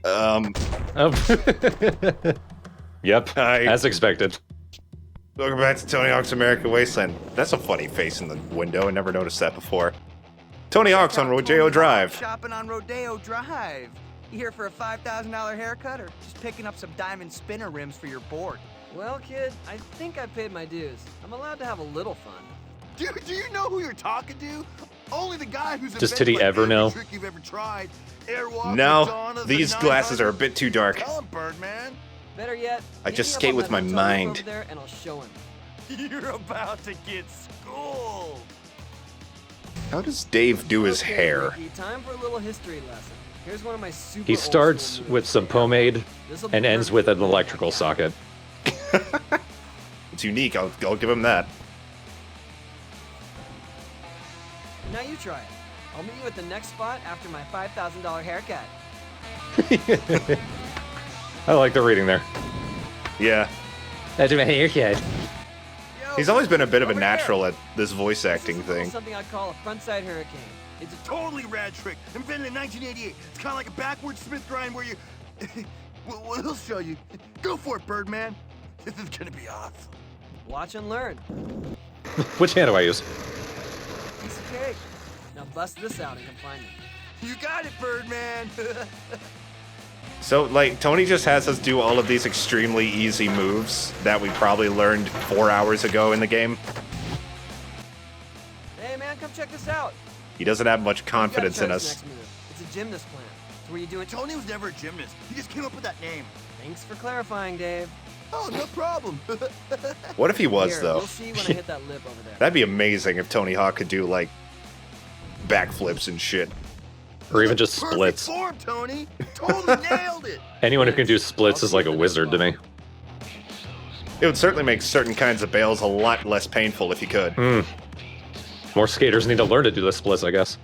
Oh. Yep, as expected. Welcome back to Tony Hawk's American Wasteland. That's a funny face in the window. I never noticed that before. Tony Hawk's on Rodeo Drive. Shopping on Rodeo Drive. You here for a $5,000 haircut or just picking up some diamond spinner rims for your board? Well, kid, I think I paid my dues. I'm allowed to have a little fun. Dude, do you know who you're talking to? Only the guy who's Does Titty ever know? Trick you've ever tried. No, these glasses are a bit too dark. Tell him, Birdman. Better yet, I just skate with my mind. over there and I'll show him. You're about to get schooled. How does Dave do his Okay, hair? Ricky, time for a little history lesson. Here's one of my super He starts with some pomade and ends with an electrical socket. It's unique, I'll give him that. Now you try it. I'll meet you at the next spot after my $5,000 haircut. I like the reading there. Yeah. After my haircut. He's always been a bit of a natural at this voice acting thing. Something I'd call a frontside hurricane. It's a totally rad trick, invented in 1988. It's kind of like a backwards Smith grind where you... well, he'll show you. Go for it, Birdman. This is gonna be awesome. Watch and learn. Which hand do I use? Piece of cake. Now bust this out and come find me. You got it, Birdman. So, like, Tony just has us do all of these extremely easy moves that we probably learned 4 hours ago in the game. Hey man, come check this out. He doesn't have much confidence in You gotta try us. this next move. It's a gymnast plan. It's where you do it. Tony was never a gymnast. He just came up with that name. Thanks for clarifying, Dave. Oh, no problem. What if he was, Here, though? We'll see when I hit that lip over there. That'd be amazing if Tony Hawk could do, like, backflips and shit. Or even just splits. Perfect form, Tony. Totally nailed it. Anyone who can do splits is like a wizard to me. It would certainly make certain kinds of bails a lot less painful if he could. More skaters need to learn to do the splits, I guess.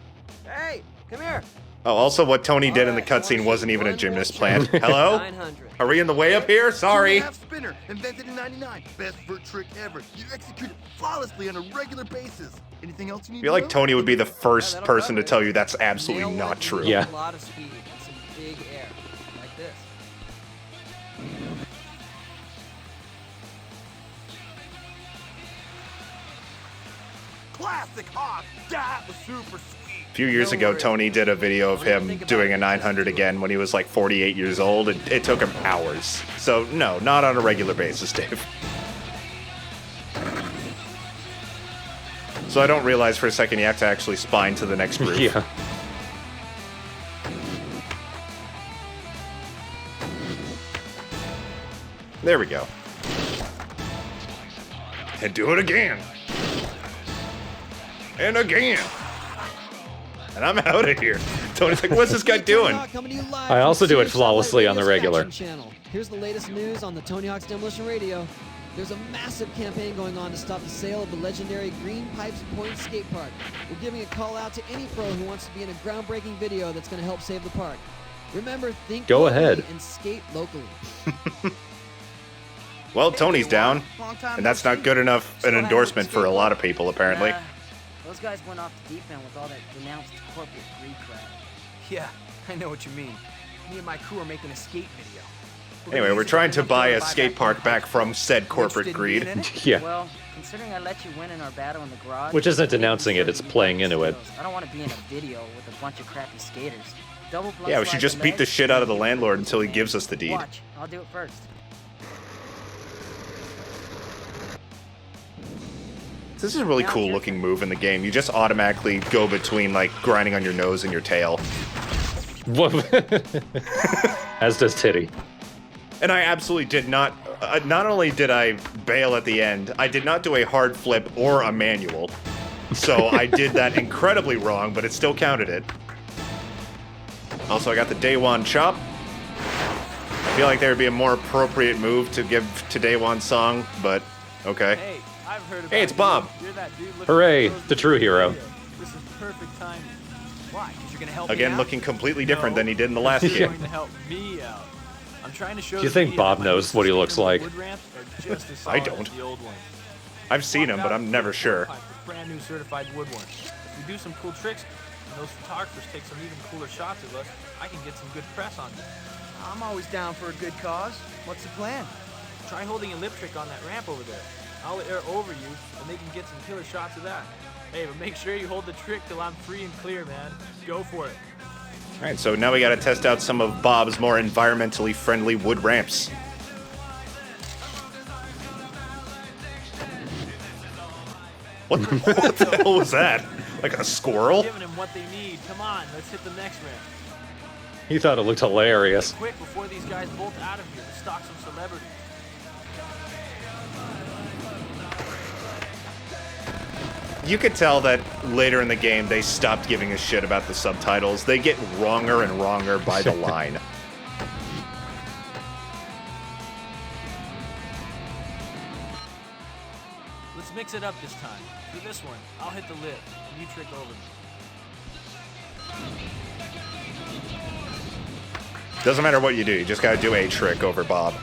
Hey, come here. Oh, also what Tony did in the cutscene wasn't even a gymnast plan. Hello? 900. Are we in the way up here? Sorry. Half spinner, invented in '99. Best vert trick ever. You execute it flawlessly on a regular basis. Anything else you need? I feel like Tony would be the first person to tell you that's absolutely Nail not it true. with Yeah. A lot of speed and some big air, like this. Classic Hawk. That was super sweet. A few years ago, Tony did a video of him doing a 900 again when he was like 48 years old, and it took him hours. So, no, not on a regular basis, Dave. So I don't realize for a second you have to actually spine to the next groove. Yeah. There we go. And do it again. And again. And I'm out of here. Tony's like, what's this guy doing? I also do it flawlessly on the regular. Channel. Here's the latest news on the Tony Hawk's Demolition Radio. There's a massive campaign going on to stop the sale of the legendary Green Pipes Point Skate Park. We're giving a call out to any pro who wants to be in a groundbreaking video that's going to help save the park. Remember, think Go locally ahead. and skate locally. Well, Tony's down. And that's not good enough an endorsement for a lot of people, apparently. Those guys went off the deep end with all that denounced corporate greed crap. Yeah, I know what you mean. Me and my crew are making a skate video. Anyway, we're trying to buy a skate park back from said corporate greed. Yeah. Well, considering I let you win in our battle in the garage... Which isn't denouncing it, it's playing into it. I don't want to be in a video with a bunch of crappy skaters. Double Yeah, we should just beat the shit out of the landlord until he gives us the deed. Watch, I'll do it first. This is a really cool looking move in the game. You just automatically go between, like, grinding on your nose and your tail. As does Titty. And I absolutely did not... not only did I bail at the end, I did not do a hard flip or a manual. So I did that incredibly wrong, but it still counted it. Also, I got the Day One chop. I feel like there would be a more appropriate move to give to Day One's song, but okay. Hey, I've heard about Hey, it's Bob. You're that dude looking Hooray, for those the true hero. This is perfect timing. Why? 'Cause you're gonna help me Again, out? looking completely different than he did in the last You're game. going to help me out. I'm trying to show Do you the think media Bob that my knows what he looks skate like? wood ramps are just as I solid don't. as the old ones. I've seen him, but I'm never sure. Brand new certified wood ones. If we do some cool tricks, and those photographers take some even cooler shots of us, I can get some good press on this. I'm always down for a good cause. What's the plan? Try holding a lip trick on that ramp over there. I'll air over you, and they can get some killer shots of that. Hey, but make sure you hold the trick till I'm free and clear, man. Go for it. All right, so now we got to test out some of Bob's more environmentally friendly wood ramps. What the hell was that? Like a squirrel? Giving them what they need. Come on, let's hit the next ramp. He thought it looked hilarious. Quick, before these guys bolt out of here to stalk some celebrities. You could tell that later in the game they stopped giving a shit about the subtitles. They get wronger and wronger by the line. Let's mix it up this time. For this one, I'll hit the lip, and you trick over me. Doesn't matter what you do, you just gotta do a trick over Bob.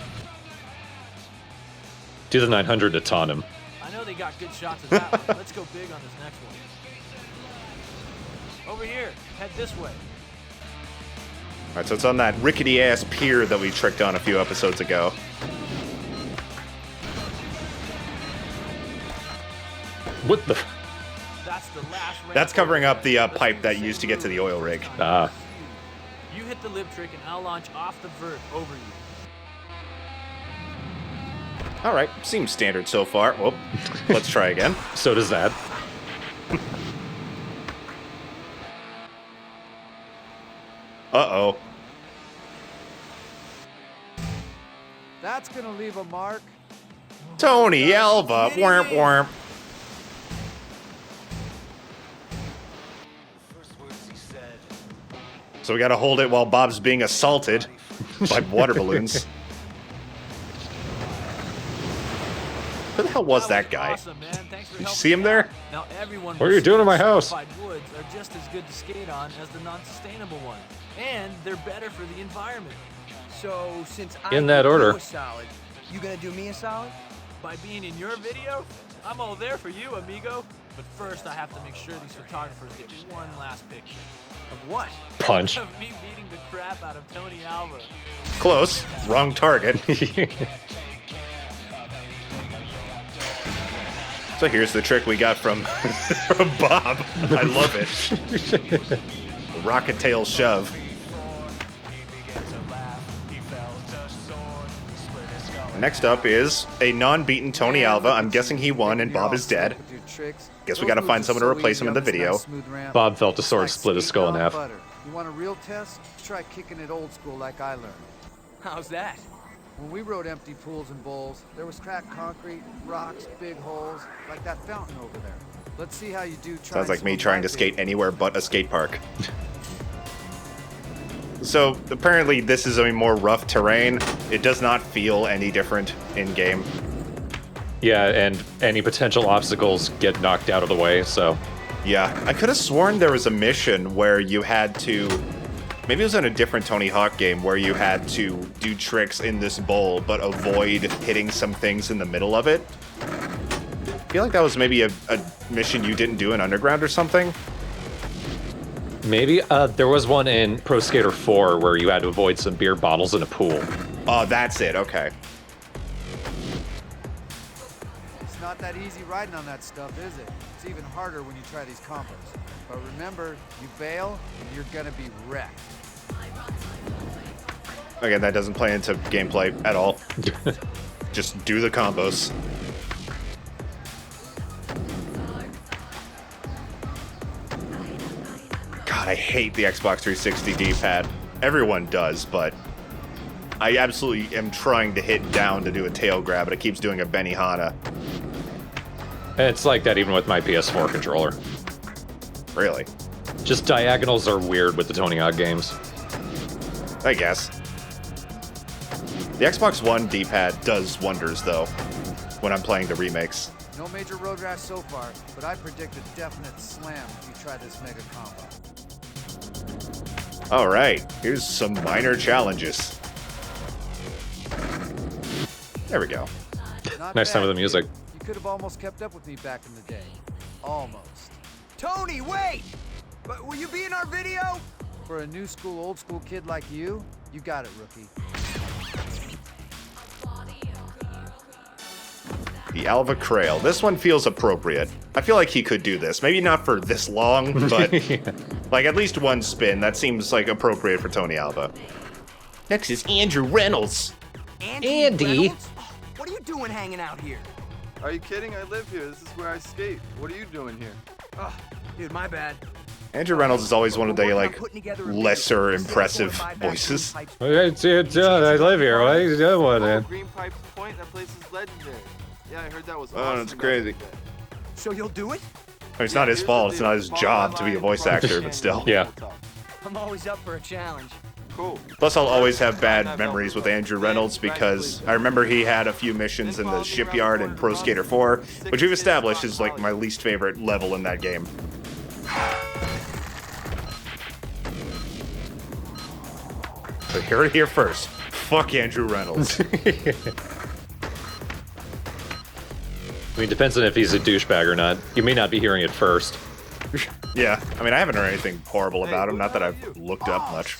Do the 900 to taunt him. I know they got good shots of that one. Let's go big on this next one. Over here, head this way. Alright, so it's on that rickety-ass pier that we tricked on a few episodes ago. What the? That's the last ramp. That's covering up the Let's pipe do that the used to same get to the oil rig. Ah. You hit the lip trick and I'll launch off the vert over you. Alright, seems standard so far. Well, let's try again. So does that. Uh-oh. That's gonna leave a mark. Tony Alva, warmp warmp. So we gotta hold it while Bob's being assaulted by water balloons. Who the hell was that guy? Awesome, man. Thanks for Did you helping see him me there? out. Now everyone What are you doing in my house? certified woods are just as good to skate on as the non-sustainable one, and they're better for the environment. So, since In that did order. you a solid, you gonna do me a solid? By being in your video, I'm all there for you, amigo. But first, I have to make sure these photographers get one last picture. Of what? Punch. Of me beating the crap out of Tony Alva. Close. Wrong target. So here's the trick we got from, from Bob. I love it. Rocket tail shove. Next up is a non-beaten Tony Alva. I'm guessing he won and Bob is dead. Guess we gotta find someone to replace him in the video. Bob felt a sword split his skull in half. You want a real test? Try kicking it old school like I learned. How's that? When we rode empty pools and bowls, there was cracked concrete, rocks, big holes, like that fountain over there. Let's see how you do. Sounds like me trying to skate anywhere but a skate park. So apparently this is a more rough terrain. It does not feel any different in game. Yeah, and any potential obstacles get knocked out of the way, so. Yeah, I could have sworn there was a mission where you had to, maybe it was in a different Tony Hawk game where you had to do tricks in this bowl but avoid hitting some things in the middle of it. I feel like that was maybe a mission you didn't do in Underground or something. Maybe. There was one in Pro Skater 4 where you had to avoid some beer bottles in a pool. Oh, that's it, okay. It's not that easy riding on that stuff, is it? It's even harder when you try these combos. But remember, you bail, and you're gonna be wrecked. Again, that doesn't play into gameplay at all. Just do the combos. God, I hate the Xbox 360 D-pad. Everyone does, but I absolutely am trying to hit down to do a tail grab, but it keeps doing a Benihana. It's like that even with my PS4 controller. Really? Just diagonals are weird with the Tony Hawk games. I guess. The Xbox One D-pad does wonders, though, when I'm playing the remakes. No major road rash so far, but I predict a definite slam if you try this mega combo. All right, here's some minor challenges. There we go. Not Nice time bad, with the music. kid. You could have almost kept up with me back in the day. Almost. Tony, wait! But will you be in our video? For a new school, old school kid like you got it, rookie. The Alva Krail. This one feels appropriate. I feel like he could do this. Maybe not for this long, but like at least one spin. That seems like appropriate for Tony Alva. Next is Andrew Reynolds. Andy? Reynolds? What are you doing hanging out here? Are you kidding? I live here. This is where I skate. What are you doing here? Oh, dude, my bad. Andrew Reynolds is always one of the like lesser impressive voices. I live here. What are you doing, man? Green Pipes Point. That place is legendary. Yeah, I heard that was Oh, awesome. that's crazy. So you'll do it? I mean, it's not his fault. It's not his job to be a voice actor, but still. Yeah. I'm always up for a challenge. Cool. Plus, I'll always have bad memories with Andrew Reynolds because I remember he had a few missions in the shipyard in Pro Skater 4, which we've established is like my least favorite level in that game. But hear it here first. Fuck Andrew Reynolds. I mean, depends on if he's a douchebag or not. You may not be hearing it first. Yeah, I mean, I haven't heard anything horrible about him. Not that I've looked up much.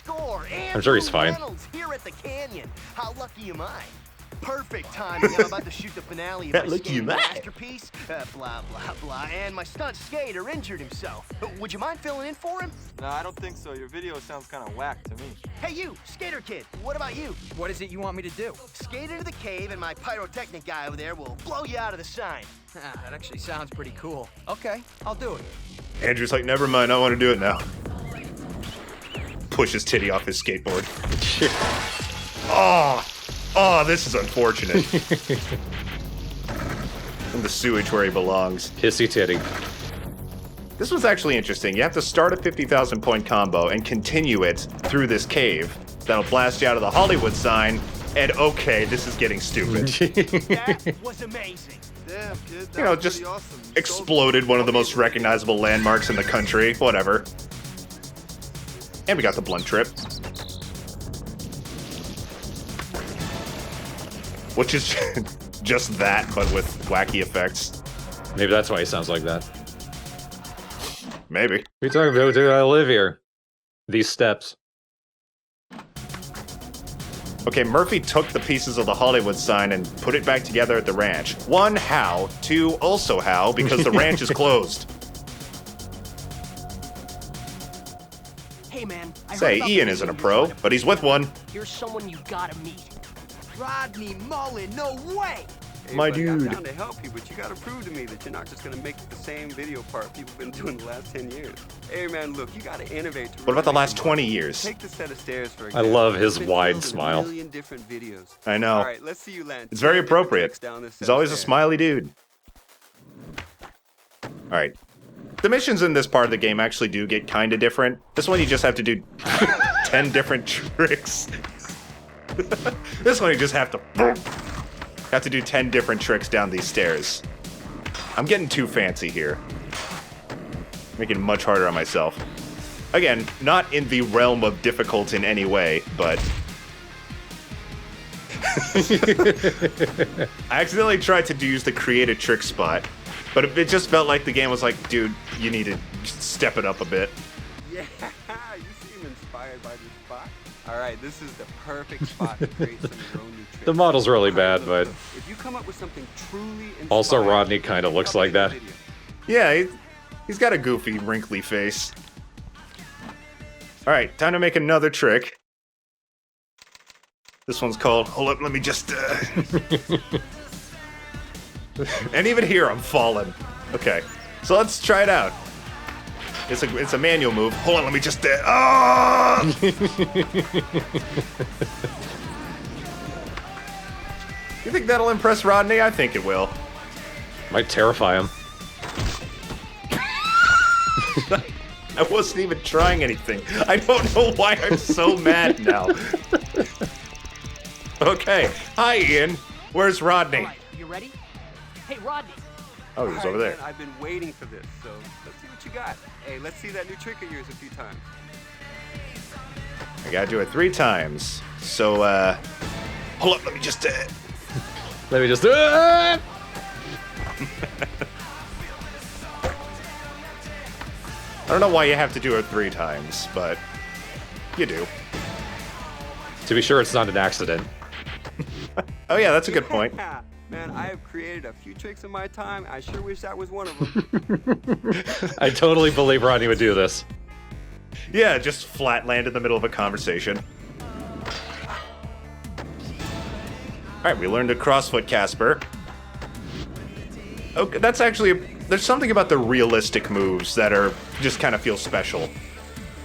I'm sure he's fine. Here at the canyon. How lucky am I? Perfect timing. I'm about to shoot the finale of That my lucky skating am I. masterpiece. Blah blah blah. And my stunt skater injured himself. Would you mind filling in for him? No, I don't think so. Your video sounds kind of whack to me. Hey you, skater kid. What about you? What is it you want me to do? Skate into the cave, and my pyrotechnic guy over there will blow you out of the sign. That actually sounds pretty cool. Okay, I'll do it. Andrew's like, never mind, I want to do it now. Push his titty off his skateboard. Oh, this is unfortunate. In the sewage where he belongs. Pissy titty. This was actually interesting. You have to start a 50,000 point combo and continue it through this cave. That'll blast you out of the Hollywood sign. And okay, this is getting stupid. That was amazing. Damn, kid. That You know, was just pretty awesome. You exploded one of the most recognizable landmarks in the country. Whatever. And we got the blunt trip. Which is just that, but with wacky effects. Maybe that's why he sounds like that. Maybe. We talking about, dude, I live here. These steps. Okay, Murphy took the pieces of the Hollywood sign and put it back together at the ranch. One, how? Two, also how? Because the ranch is closed. Hey man, I heard Say, about Ian the isn't a mission pro, you're trying to but he's with one. Here's someone you gotta meet. Rodney Mullen, no way! Hey, My buddy, I'm dude. down to help you, but you gotta prove to me that you're not just gonna make the same video part people have been doing the last 10 years. Hey man, look, you gotta innovate. What about the last 20 years? Take the set of stairs for I example. love his It's been wide filmed in smile. A million different videos. I know. All right, let's see you land. It's very 10 different appropriate. tricks down this set He's of always a stairs. smiley dude. Alright. The missions in this part of the game actually do get kind of different. This one you just have to do 10 different tricks. This one you just have to do 10 different tricks down these stairs. I'm getting too fancy here. Making it much harder on myself. Again, not in the realm of difficult in any way, but... I accidentally tried to use the create a trick spot, but it just felt like the game was like, dude, you need to step it up a bit. Yeah, you seem inspired by this spot. All right, this is the perfect spot to create some of your own new tricks. The model's really All right, bad, look, but look, if you come up with something truly also inspiring, Rodney kind of looks like that. video. Yeah, he's got a goofy, wrinkly face. Alright, time to make another trick. This one's called, hold up, let me just, And even here, I'm falling. Okay, so let's try it out. It's a manual move. Hold on, let me just, oh! You think that'll impress Rodney? I think it will. Might terrify him. I wasn't even trying anything. I don't know why I'm so mad now. Okay. Hi, Ian. Where's Rodney? All right, you ready? Hey, Rodney. Oh, he's All over right, there. man, I've been waiting for this, so let's see what you got. Hey, let's see that new trick of yours a few times. I gotta do it 3 times. So, hold up, let me just, Let me just do it. I don't know why you have to do it 3 times, but you do. To be sure, it's not an accident. Oh yeah, that's a good point. Man, I have created a few tricks in my time. I sure wish that was one of them. I totally believe Rodney would do this. Yeah, just flat land in the middle of a conversation. Alright, we learned a crossfoot Casper. Okay, that's actually... There's something about the realistic moves that are just kind of feel special.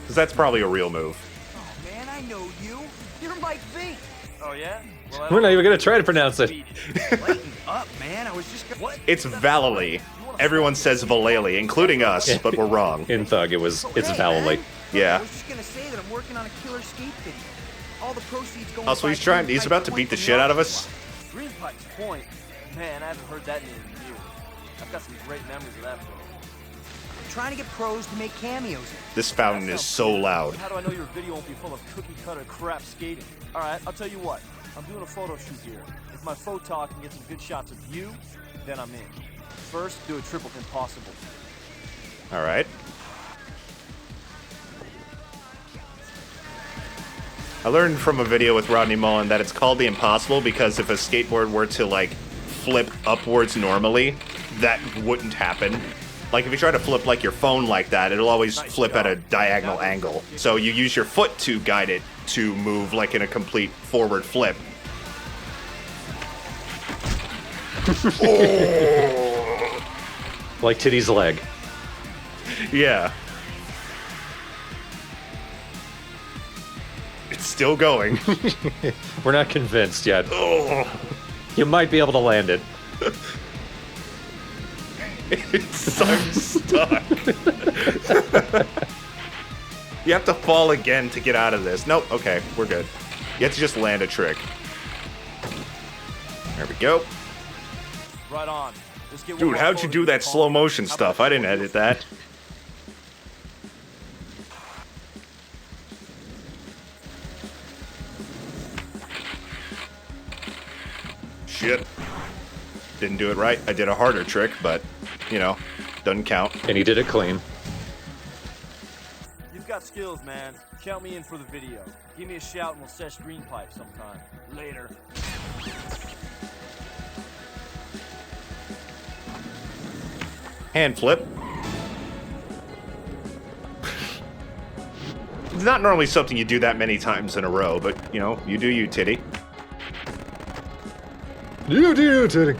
Because that's probably a real move. Oh, man, I know you. You're Mike V. Oh, yeah? Well, We're not even gonna try to pronounce it. Lighten up, man. I was just gonna... What? It's Valily. Everyone says Valali, including us, but we're wrong. In Thug, it's Hey, Valily. man. Yeah. I was just gonna say that I'm working on a killer skate video. All the proceeds going Also, to he's about to beat the shit out of us. Green Pipes Point? Man, I haven't heard that name in years. I've got some great memories of that film. I'm trying to get pros to make cameos in. This fountain is so loud. How do I know your video won't be full of cookie-cutter crap skating? Alright, I'll tell you what. I'm doing a photo shoot here. If my photog can get some good shots of you, then I'm in. First, do a triple impossible. Alright. I learned from a video with Rodney Mullen that it's called the impossible because if a skateboard were to, like, flip upwards normally, that wouldn't happen. Like, if you try to flip, like, your phone like that, it'll always flip at a diagonal angle. So you use your foot to guide it to move, like, in a complete forward flip. Like Titty's leg. Yeah. It's still going. We're not convinced yet. Oh. You might be able to land it. I'm stuck. You have to fall again to get out of this. Nope, okay, we're good. You have to just land a trick. There we go. Right on. Let's get one Dude, more how'd you photo do that shoot, slow Paul. motion How stuff? about I didn't edit that. Shit. Didn't do it right. I did a harder trick, but, you know, doesn't count. And he did it clean. You've got skills, man. Count me in for the video. Give me a shout and we'll sesh green pipe sometime. Later. Hand flip. It's not normally something you do that many times in a row, but, you know, you do you, Titty. You do, Titty.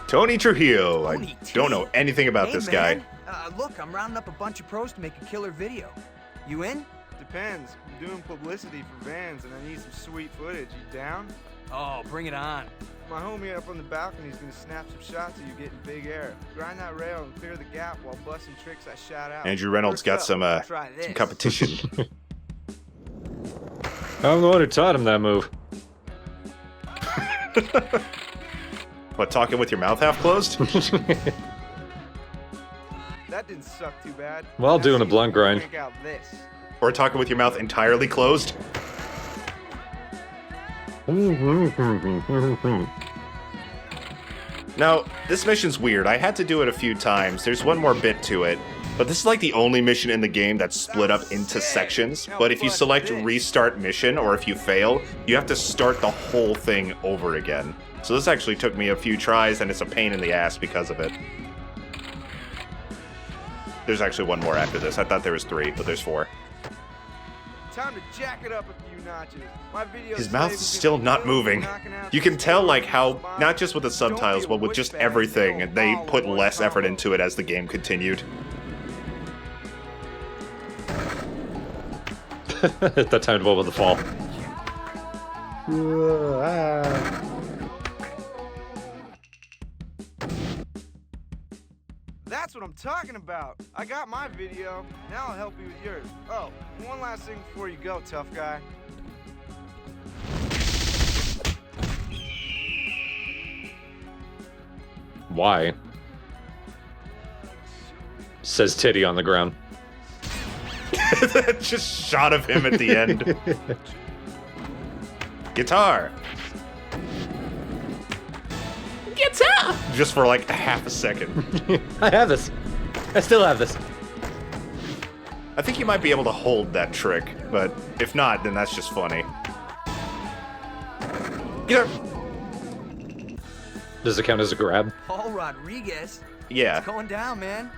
Tony Trujillo. I Tony T. don't know anything about Hey, this man. guy. Look, I'm rounding up a bunch of pros to make a killer video. You in? Depends. I'm doing publicity for Vans and I need some sweet footage. You down? Oh, bring it on. My homie up on the balcony is gonna snap some shots of you getting big air. Grind that rail and clear the gap while busting tricks I shot out. Andrew Reynolds First got up, some try this. competition. I'm the one who taught him that move. What, talking with your mouth half closed? That didn't suck too bad. While Now doing see a blunt if we can grind. crank out this. Or talking with your mouth entirely closed? Now, this mission's weird. I had to do it a few times. There's one more bit to it. But this is like the only mission in the game that's split up into sections. But if you select restart mission, or if you fail, you have to start the whole thing over again. So this actually took me a few tries, and it's a pain in the ass because of it. There's actually one more after this. I thought there was 3, but there's 4. Time to jack it up a few notches. My videos His say mouth's we can still be not boom, moving. knocking out You can these tell, like, spots. how, not just with the subtitles, but with just everything, they put less effort into it as the game continued. That time to blow with the fall. That's what I'm talking about. I got my video. Now I'll help you with yours. Oh, one last thing before you go, tough guy. Why? Says Titty on the ground. Just shot of him at the end. Guitar. Guitar. Just for like a half a second. I have this. I still have this. I think you might be able to hold that trick, but if not, then that's just funny. Get up! Does it count as a grab? Paul Rodriguez. Yeah. It's going down, man.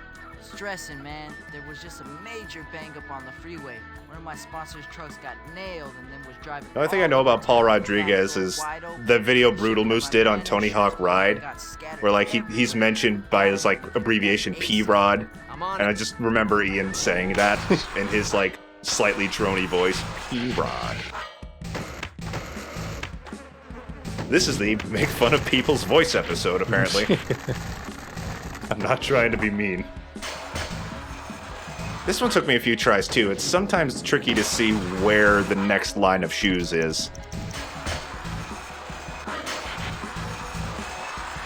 Stressing, man. There was just a major bang up on the freeway. One of my sponsor's trucks got nailed and then was driving. The only thing I know about Paul Rodriguez is the video Brutal Moose did on Tony Hawk Ride, where like he's mentioned by his like abbreviation P-Rod, and I just remember Ian saying that in his like slightly drony voice, P-Rod. This is the make fun of people's voice episode, apparently. I'm not trying to be mean. This one took me a few tries too. It's sometimes tricky to see where the next line of shoes is.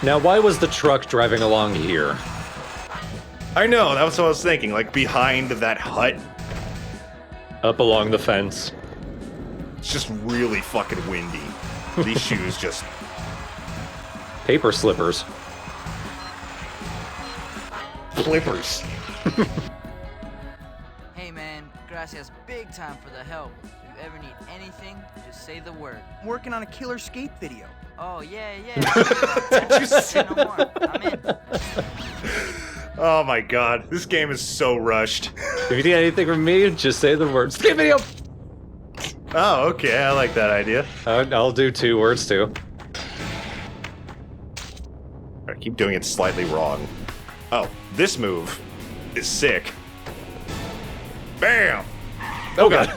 Now, why was the truck driving along here? I know, that was what I was thinking, like behind that hut. Up along the fence. It's just really fucking windy. These shoes just... Paper slippers. Flippers. Hey man, gracias big time for the help. If you ever need anything, just say the word. I'm working on a killer skate video. Oh yeah. Did you say no more? I'm in. Oh my god, this game is so rushed. If you need anything from me, just say the word. Skate video! Oh, okay, I like that idea. I'll do 2 words too. I keep doing it slightly wrong. Oh, this move is sick. Bam! Oh god.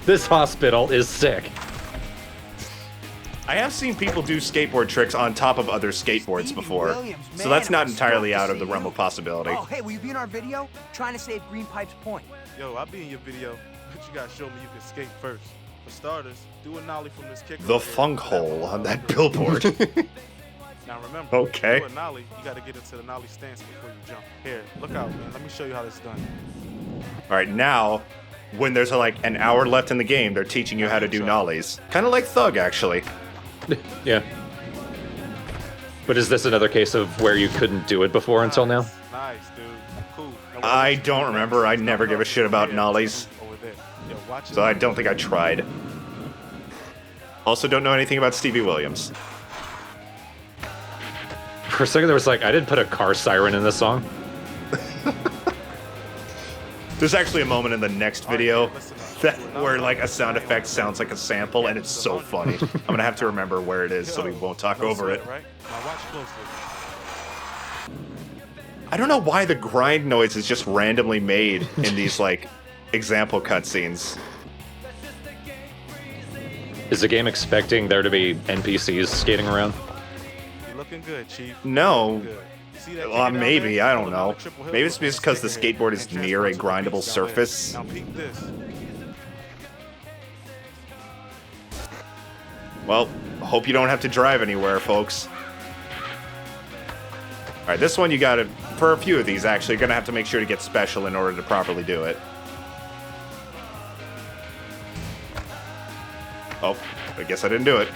This hospital is sick. I have seen people do skateboard tricks on top of other skateboards before, so that's not entirely out of the realm of possibility. Oh, hey, will you be in our video? Trying to save Green Pipes Point. Yo, I'll be in your video, but you gotta show me you can skate first. For starters, do a nollie from this kick. The funk hole on that billboard. Now remember, Okay. to do a nollie, you gotta get into the nollie stance before you jump. Here, look out, man. Let me show you how this is done. Alright, now, when there's like an hour left in the game, they're teaching you how to do nollies. Kind of like Thug, actually. Yeah. But is this another case of where you couldn't do it before until now? Nice, dude. Cool. Now, I don't remember. I never give a shit about nollies, over there. Yo, watch it. so I don't think I tried. Also don't know anything about Stevie Williams. For a second there was like, I didn't put a car siren in this song. There's actually a moment in the next video where like a sound effect sounds like a sample, and it's so funny. I'm gonna have to remember where it is so we won't talk over it. Right? Now watch closely. I don't know why the grind noise is just randomly made in these like example cutscenes. Is the game expecting there to be NPCs skating around? You're looking good, Chief. No. Good. See that Well, kicker down maybe, there? I don't Pull know. another triple hill Maybe it's flip, just because the stick skateboard ahead, is and near a transfer to the grindable piece down there. surface. Now peek this. Well, hope you don't have to drive anywhere, folks. Alright, this one you gotta, for a few of these actually, you're gonna have to make sure to get special in order to properly do it. Oh, I guess I didn't do it.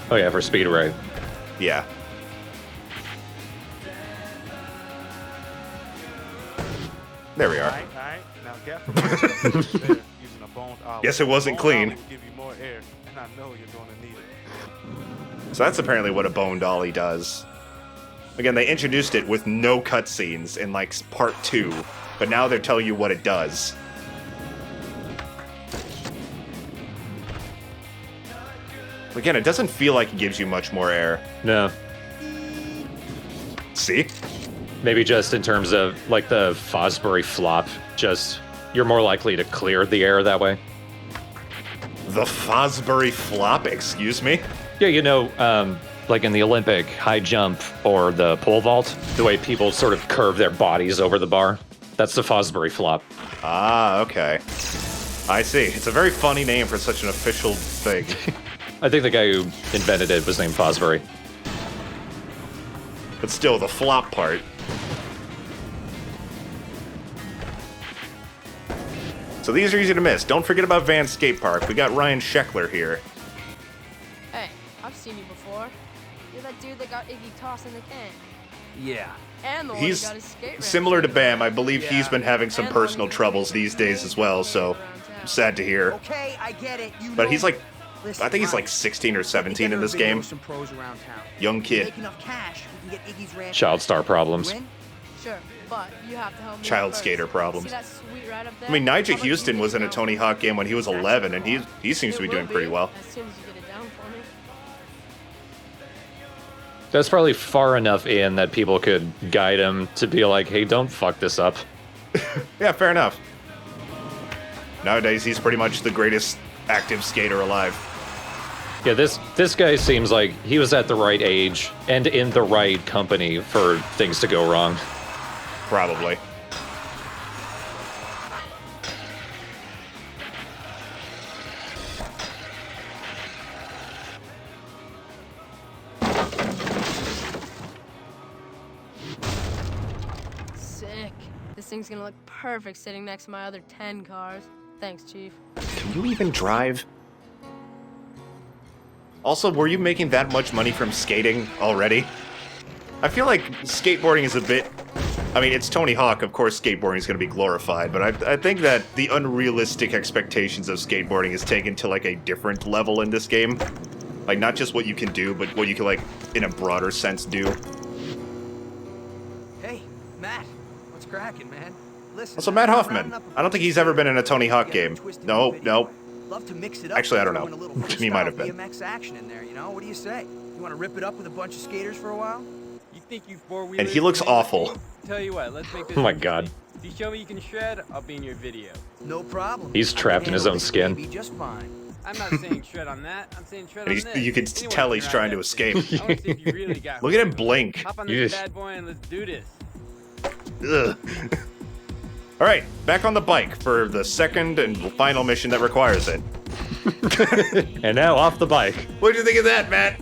Oh yeah, for speed, right? Yeah. There we are. Alright. Now gap the there, using a boned olive. Guess it wasn't Boned clean. olive will give you more air, and I know you're gonna need it. So that's apparently what a bone dolly does. Again, they introduced it with no cutscenes in like part 2, but now they're telling you what it does. Again, it doesn't feel like it gives you much more air. No. See? Maybe just in terms of like the Fosbury flop, just you're more likely to clear the air that way. The Fosbury flop, excuse me? Yeah, you know, like in the Olympic high jump or the pole vault, the way people sort of curve their bodies over the bar. That's the Fosbury flop. Ah, okay. I see. It's a very funny name for such an official thing. I think the guy who invented it was named Fosbury. But still, the flop part. So these are easy to miss. Don't forget about Van Skate Park. We got Ryan Scheckler here. Hey, I've seen you before. You're that dude that got Iggy tossed in the can. Yeah, And the one He's who got his skate ramp similar to started. Bam. I believe he's been having some And the one personal who troubles made these days as well, so around town. sad to hear. Okay, I get it. You But know he's like, Listen, I think he's like Ryan, 16 or put 17 in together a this video game. with some pros around town. Young If we kid. make enough cash, we can get Iggy's ranch. Child star problems. Win? Sure, but you have to help me Child first. skater problems. See that sweet ride up there? I mean, How Nigel about you Houston get was it in a down Tony for Hawk me? game when he was That's 11, the and goal. he seems to be It doing will pretty well. As soon as you get it down for me. That's probably far enough in that people could guide him to be like, hey, don't fuck this up. Yeah, fair enough. Nowadays, he's pretty much the greatest active skater alive. Yeah, this guy seems like he was at the right age and in the right company for things to go wrong. Probably. Sick. This thing's gonna look perfect sitting next to my other 10 cars. Thanks, Chief. Can you even drive? Also, were you making that much money from skating already? I feel like skateboarding is a bit... I mean, it's Tony Hawk, of course skateboarding is going to be glorified, but I think that the unrealistic expectations of skateboarding is taken to, like, a different level in this game. Like, not just what you can do, but what you can, like, in a broader sense, do. Hey, Matt, what's cracking, man? Listen. Also, Matt I'm Hoffman. rounding up a I don't think he's ever been in a Tony Hawk game. No, no. Love to mix it up. Actually, I don't throw know. in a little He might have freestyle been. BMX action in there, you know? What do you say? You want to rip it up with a bunch of skaters for a while? You think you four-wheelers And he looks can hang with awful. me? Tell you what, let's make this Oh my interesting. God. If you show me you can shred, I'll be in your video. No problem. He's I can trapped in his handle own this skin. baby just fine. I'm not saying shred on that. I'm saying shred And on this. you can Anyone tell can he's ride trying that to thing. escape. I want to see if you really got Look at him blink. Hop on Yes. this bad boy and let's do this. Ugh. Alright, back on the bike for the second and final mission that requires it. And now off the bike. What do you think of that, Matt?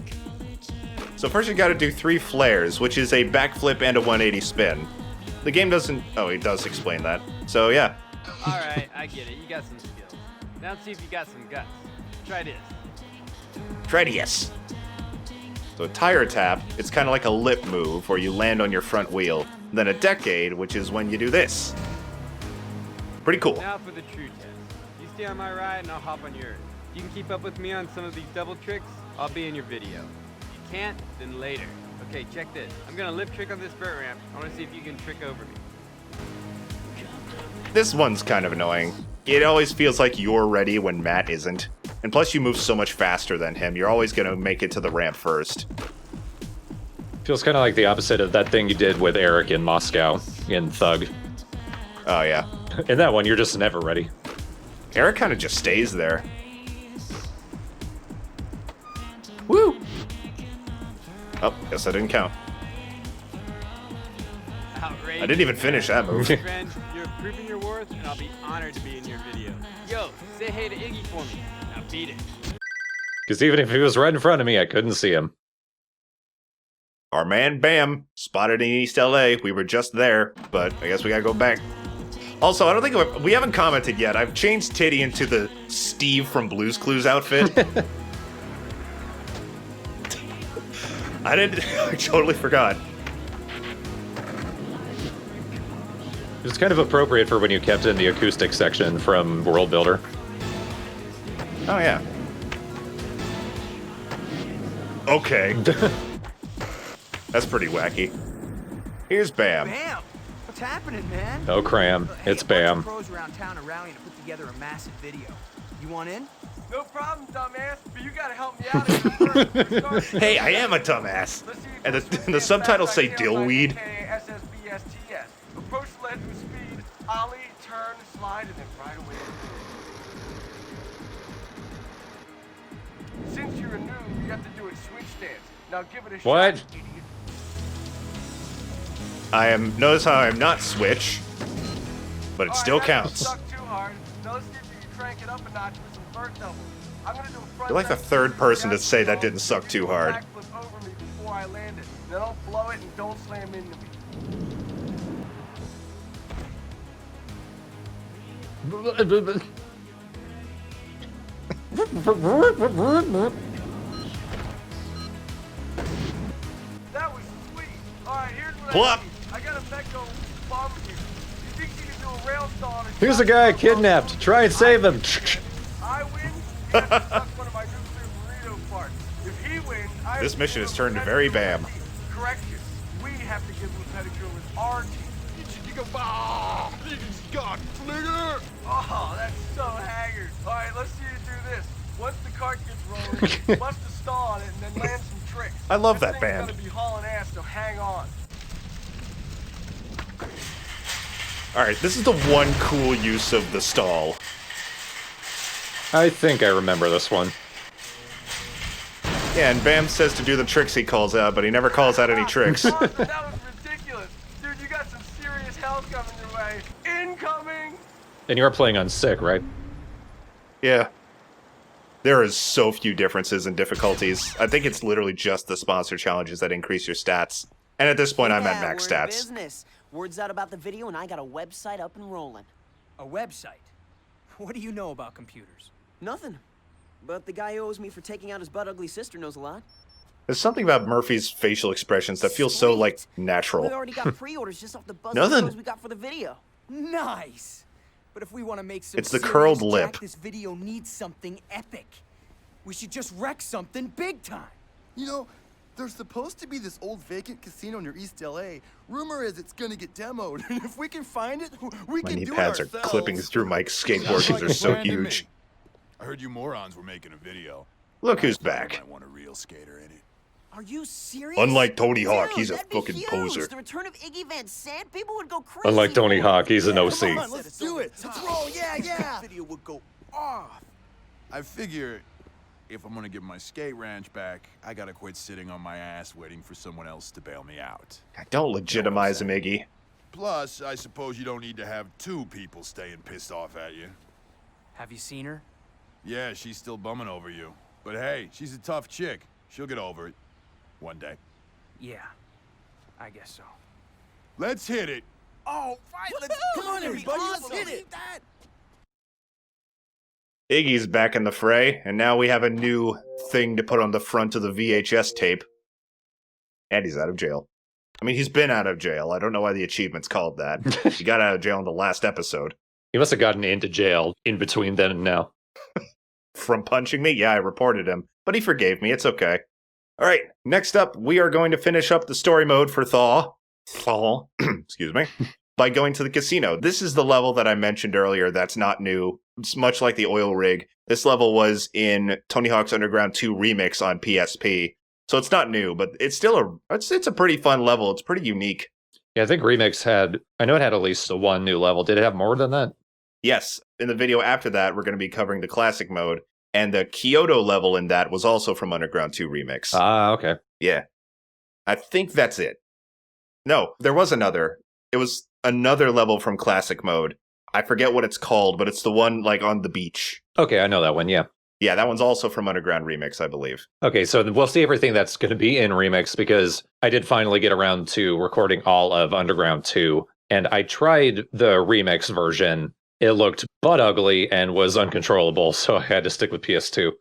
So first you gotta do 3 flares, which is a backflip and a 180 spin. The game doesn't... Oh, it does explain that. So yeah. Alright, I get it. You got some skills. Now let's see if you got some guts. Try this. Treadius. So a tire tap, it's kind of like a lip move where you land on your front wheel. Then a decade, which is when you do this. Pretty cool. Now for the true test. You stay on my ride and I'll hop on yours. You can keep up with me on some of these double tricks, I'll be in your video. If you can't, then later. Okay, check this. I'm gonna lip trick on this vert ramp. I wanna see if you can trick over me. This one's kind of annoying. It always feels like you're ready when Matt isn't. And plus you move so much faster than him, you're always gonna make it to the ramp first. Feels kind of like the opposite of that thing you did with Eric in Moscow in Thug. Oh yeah. In that one, you're just never ready. Eric kind of just stays there. Woo! Oh, guess that didn't count. Outrageous. I didn't even finish that move. Friend, you're proving your worth and I'll be honored to be in your video. Yo, say hey to Iggy for me. Now beat it. Because even if he was right in front of me, I couldn't see him. Our man Bam spotted in East LA. We were just there, but I guess we gotta go back. Also, I don't think we haven't commented yet. I've changed Titty into the Steve from Blue's Clues outfit. I totally forgot. It's kind of appropriate for when you kept in the acoustic section from World Builder. Oh, yeah. Okay. That's pretty wacky. Here's Bam. Bam! What's happening, man? No cram. Hey, It's a bunch of Bam. pros around town are rallying to put together a massive video. You want in? No problem, dumbass, but you gotta help me out here first. Hey, I am a dumbass. And the subtitles say dillweed. SSBSTS. Approach led with speed, ollie, turn, slide, and then right away. Since you're a noob, you have to do a switch stance. Now give it a What? shot, idiot. Notice how I'm not Switch, but it still Alright, now you counts. suck too hard. Now let's see if you can crank it up a notch with some vert doubles. I'm gonna do a front You're like the back third flip, person to grab say the that ball, didn't suck you too do a hard. backflip over me before I land it. Now don't blow it and don't slam into me. That was sweet. Alright, here's what Pull I up. need. I got a Mecco bombing you. You think you can do a rail stall on a Here's a guy kidnapped. Try and save him. I win, you have to suck one of my nuclear burrito parts. If he wins, I This mission has turned very bam. Correction. We have to give him a pedicure with our team. You go, oh, God, flinger! Oh, that's so haggard. All right, let's see you do this. Once the cart gets rolling, bust a stall on it and then land some tricks. I love This that thing's band. gonna be hauling ass, so hang on. All right, this is the one cool use of the stall. I think I remember this one. Yeah, and Bam says to do the tricks he calls out, but he never calls out any tricks. Awesome, that was ridiculous. Dude, you got some serious hell coming your way. Incoming! And you are playing on sick, right? Yeah. There is so few differences in difficulties. I think it's literally just the sponsor challenges that increase your stats. And at this point, I'm at max we're in stats. business. Word's out about the video, and I got a website up and rolling. A website? What do you know about computers? Nothing. But the guy who owes me for taking out his butt-ugly sister knows a lot. There's something about Murphy's facial expressions that feels so, like, natural. We already got pre-orders just off the buzz Nothing. we got for the video. Nice! But if we want to make some It's the serious curled jack, lip. this video needs something epic. We should just wreck something big time. You know, there's supposed to be this old vacant casino near East LA. Rumor is it's gonna get demoed, and if we can find it, we My can knee do pads it are ourselves. clipping through my skateboard because they're so huge. I heard you morons were making a video. Look who's back. I want a real skater in it. Are you serious? Unlike Tony Hawk, Dude, he's a that'd be fucking huge. poser. The return of Iggy Van Sant, people would go crazy. Unlike Tony Hawk, he's an OC. Come on, let's do it. Let's roll. Yeah, yeah. Video would go off. I figure if I'm gonna get my skate ranch back, I gotta quit sitting on my ass waiting for someone else to bail me out. Don't legitimize him, Iggy. Plus, I suppose you don't need to have two people staying pissed off at you. Have you seen her? Yeah, she's still bumming over you. But hey, she's a tough chick. She'll get over it. One day. Yeah, I guess so. Let's hit it. Oh, right, let's Come on, everybody, let's awesome. hit it. Iggy's back in the fray, and now we have a new thing to put on the front of the VHS tape. And he's out of jail. I mean, he's been out of jail. I don't know why the achievement's called that. He got out of jail in the last episode. He must have gotten into jail in between then and now. From punching me? Yeah, I reported him. But he forgave me. It's okay. Alright, next up, we are going to finish up the story mode for Thaw, excuse me, by going to the casino. This is the level that I mentioned earlier that's not new. It's much like the oil rig. This level was in Tony Hawk's Underground 2 Remix on PSP. So it's not new, but it's still it's a pretty fun level. It's pretty unique. Yeah, I think Remix I know it had at least one new level. Did it have more than that? Yes, in the video after that, we're going to be covering the classic mode. And the Kyoto level in that was also from Underground 2 Remix. Ah, okay. Yeah. I think that's it. No, there was another. It was another level from classic mode. I forget what it's called, but it's the one, like, on the beach. Okay, I know that one, yeah. Yeah, that one's also from Underground Remix, I believe. Okay, so we'll see everything that's going to be in Remix, because I did finally get around to recording all of Underground 2, and I tried the Remix version. It looked butt ugly and was uncontrollable, so I had to stick with PS2.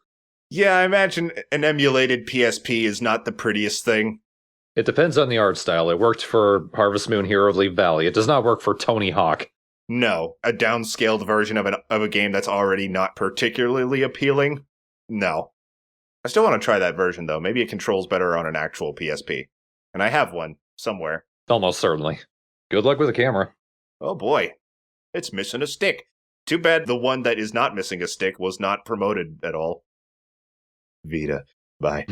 Yeah, I imagine an emulated PSP is not the prettiest thing. It depends on the art style. It worked for Harvest Moon Hero of Leaf Valley. It does not work for Tony Hawk. No, a downscaled version of a game that's already not particularly appealing? No. I still want to try that version, though. Maybe it controls better on an actual PSP. And I have one, somewhere. Almost certainly. Good luck with the camera. Oh boy. It's missing a stick. Too bad the one that is not missing a stick was not promoted at all. Vita. Bye.